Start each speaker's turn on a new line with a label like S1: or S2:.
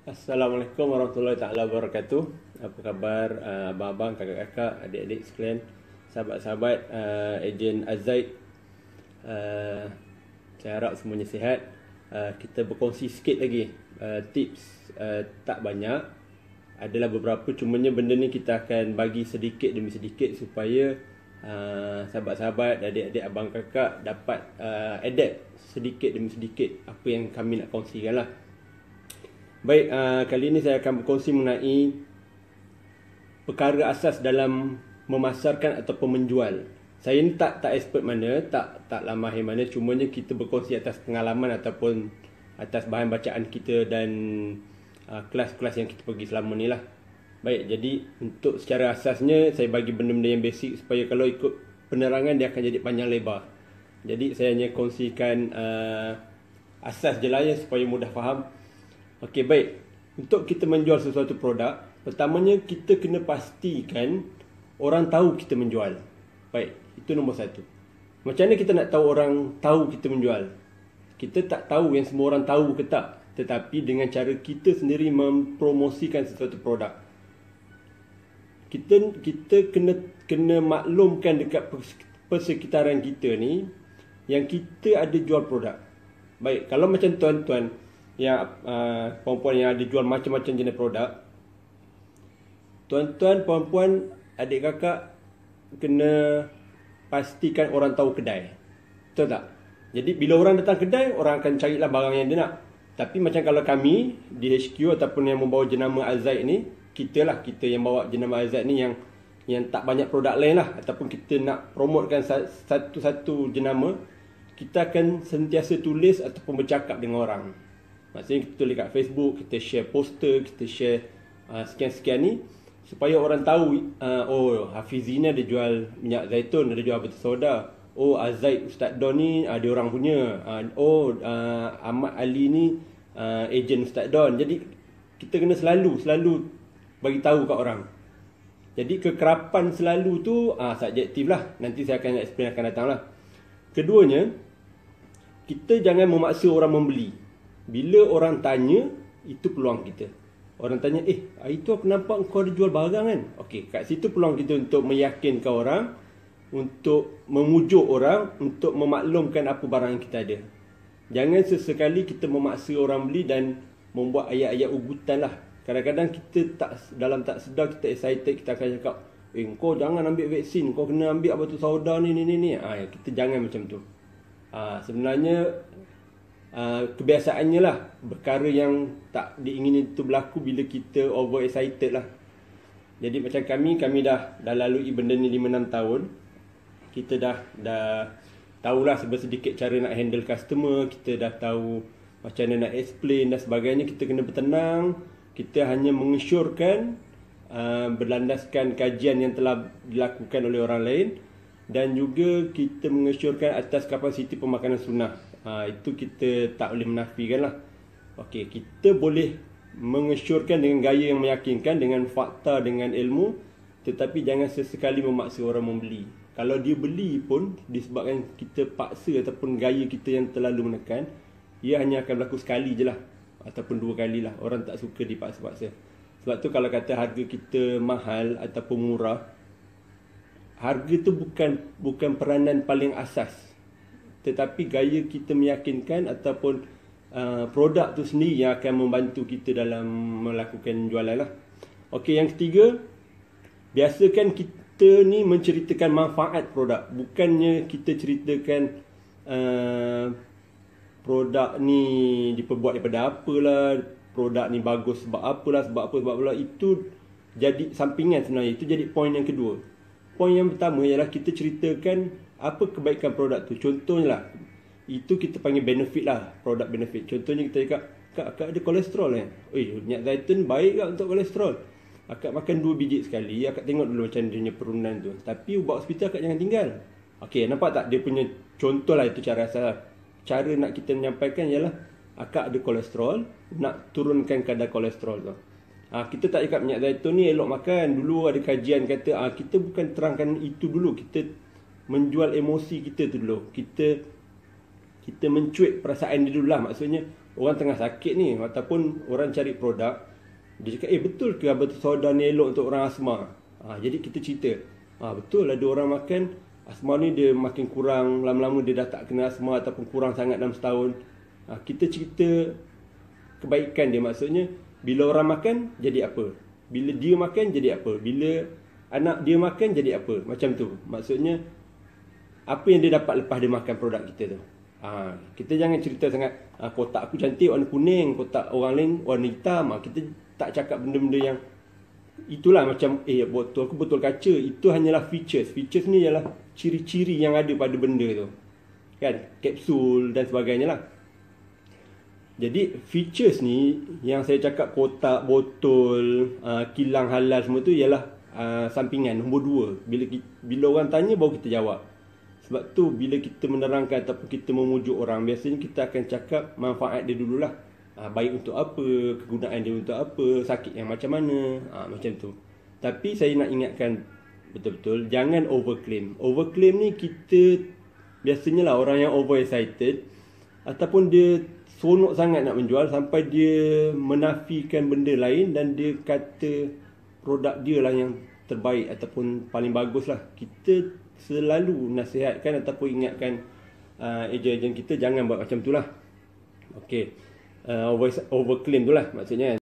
S1: Assalamualaikum warahmatullahi taala wabarakatuh. Apa khabar abang-abang, kakak-kakak, adik-adik sekalian, sahabat-sahabat ejen Azaid. Saya harap semuanya sihat. Kita berkongsi sikit lagi tips, tak banyak, adalah beberapa, cumanya benda ni kita akan bagi sedikit demi sedikit supaya sahabat-sahabat, adik-adik, abang kakak dapat adapt sedikit demi sedikit apa yang kami nak kongsikan lah. Baik, kali ini saya akan berkongsi mengenai perkara asas dalam memasarkan ataupun menjual. Saya ni tak expert mana, taklah mahir mana, cumanya kita berkongsi atas pengalaman ataupun atas bahan bacaan kita dan kelas-kelas yang kita pergi selama ni lah. Baik, jadi untuk secara asasnya saya bagi benda-benda yang basic supaya kalau ikut penerangan dia akan jadi panjang lebar. Jadi saya hanya kongsikan asas je lah ya supaya mudah faham. Okey, baik. Untuk kita menjual sesuatu produk, pertamanya kita kena pastikan orang tahu kita menjual. Baik, itu nombor satu. Macam mana kita nak tahu orang tahu kita menjual? Kita tak tahu yang semua orang tahu ke tak, tetapi dengan cara kita sendiri mempromosikan sesuatu produk. Kita kena maklumkan dekat persekitaran kita ni yang kita ada jual produk. Baik, kalau macam tuan-tuan yang perempuan yang ada jual macam-macam jenis produk, tuan-tuan, puan-puan, adik kakak kena pastikan orang tahu kedai. Betul tak? Jadi bila orang datang kedai, orang akan carilah barang yang dia nak. Tapi macam kalau kami di HQ ataupun yang membawa jenama Azaid ni, kita yang bawa jenama Azaid ni yang tak banyak produk lain lah, ataupun kita nak promotekan satu-satu jenama, kita akan sentiasa tulis ataupun bercakap dengan orang. Maksudnya kita tulis kat Facebook, kita share poster, kita share sekian-sekian ni supaya orang tahu, oh Hafizi ni ada jual minyak zaitun, ada jual batu soda. Oh Azaid Ustaz Don ni ada orang punya. Ahmad Ali ni ejen Ustaz Don. Jadi kita kena selalu bagi tahu kat orang. Jadi kekerapan selalu tu subjektif lah. Nanti saya akan explain akan datang lah. Keduanya, kita jangan memaksa orang membeli. Bila orang tanya, itu peluang kita. Orang tanya, hari tu aku nampak kau ada jual barang kan? Okey, kat situ peluang kita untuk meyakinkan orang, untuk memujuk orang, untuk memaklumkan apa barang yang kita ada. Jangan sesekali kita memaksa orang beli dan membuat ayat-ayat ugutan lah. Kadang-kadang kita dalam tak sedar kita excited, kita akan cakap, kau jangan ambil vaksin, kau kena ambil apa tu sauda ni. Kita jangan macam tu. Sebenarnya kebiasaannya lah, perkara yang tak diingini itu berlaku bila kita over excited lah. Jadi macam kami dah lalui benda ni 5-6 tahun. Kita dah tahulah sedikit cara nak handle customer, kita dah tahu macam mana nak explain dan sebagainya. Kita kena bertenang, kita hanya mengesyorkan berlandaskan kajian yang telah dilakukan oleh orang lain, dan juga kita mengesyorkan atas kapasiti pemakanan sunnah. Itu kita tak boleh menafikan lah. Okey, kita boleh mengesyorkan dengan gaya yang meyakinkan, dengan fakta, dengan ilmu, tetapi jangan sesekali memaksa orang membeli. Kalau dia beli pun disebabkan kita paksa ataupun gaya kita yang terlalu menekan, ia hanya akan berlaku sekali je lah, ataupun 2 kali lah. Orang tak suka dipaksa-paksa. Sebab tu kalau kata harga kita mahal ataupun murah, harga tu bukan peranan paling asas, tetapi gaya kita meyakinkan ataupun produk tu sendiri yang akan membantu kita dalam melakukan jualan lah. Okey, yang ketiga, biasakan kita ni menceritakan manfaat produk. Bukannya kita ceritakan produk ni diperbuat daripada apalah, produk ni bagus sebab apalah, sebab apa. Itu jadi sampingan sebenarnya. Itu jadi poin yang kedua. Poin yang pertama ialah kita ceritakan apa kebaikan produk tu. Contohnya lah, itu kita panggil benefit lah, produk benefit. Contohnya kita cakap, Kak ada kolesterol kan? Minyak zaitun baik tak untuk kolesterol? Akak makan 2 biji sekali, akak tengok dulu macam dia punya perunan tu. Tapi ubat hospital akak jangan tinggal. Okey, nampak tak? Dia punya contoh lah, itu cara asal. Cara nak kita menyampaikan ialah, akak ada kolesterol, nak turunkan kadar kolesterol tu. Kita tak cakap minyak zaitun ni elok makan. Dulu ada kajian kata, kita bukan terangkan itu dulu. Kita menjual emosi kita tu dulu. Kita mencuit perasaan dia dulu lah. Maksudnya, orang tengah sakit ni, ataupun orang cari produk, dia cakap, betul ke batu soda ni elok untuk orang asma? Jadi kita cerita, betul ada orang makan, asma ni dia makin kurang, lama-lama dia dah tak kena asma ataupun kurang sangat dalam setahun. Kita cerita kebaikan dia, maksudnya bila orang makan jadi apa, bila dia makan jadi apa, bila anak dia makan jadi apa, macam tu. Maksudnya apa yang dia dapat lepas dia makan produk kita tu. Kita jangan cerita sangat kotak aku cantik warna kuning, kotak orang lain warna hitam. Kita tak cakap benda-benda yang itulah, macam botol aku botol kaca, itu hanyalah features. Features ni ialah ciri-ciri yang ada pada benda tu, kan, kapsul dan sebagainya lah. Jadi features ni yang saya cakap, kotak, botol, kilang halal, semua tu ialah sampingan, nombor 2. Bila orang tanya baru kita jawab. Sebab tu bila kita menerangkan ataupun kita memujuk orang, biasanya kita akan cakap manfaat dia dululah. Baik untuk apa, kegunaan dia untuk apa, sakit yang macam mana, macam tu. Tapi saya nak ingatkan betul-betul, jangan overclaim. Overclaim ni kita biasanya lah orang yang over excited, ataupun dia seronok sangat nak menjual sampai dia menafikan benda lain dan dia kata produk dia lah yang terbaik ataupun paling bagus lah. Kita selalu nasihatkan ataupun ingatkan ejen-ejen kita jangan buat macam tu lah. Overclaim tu lah maksudnya.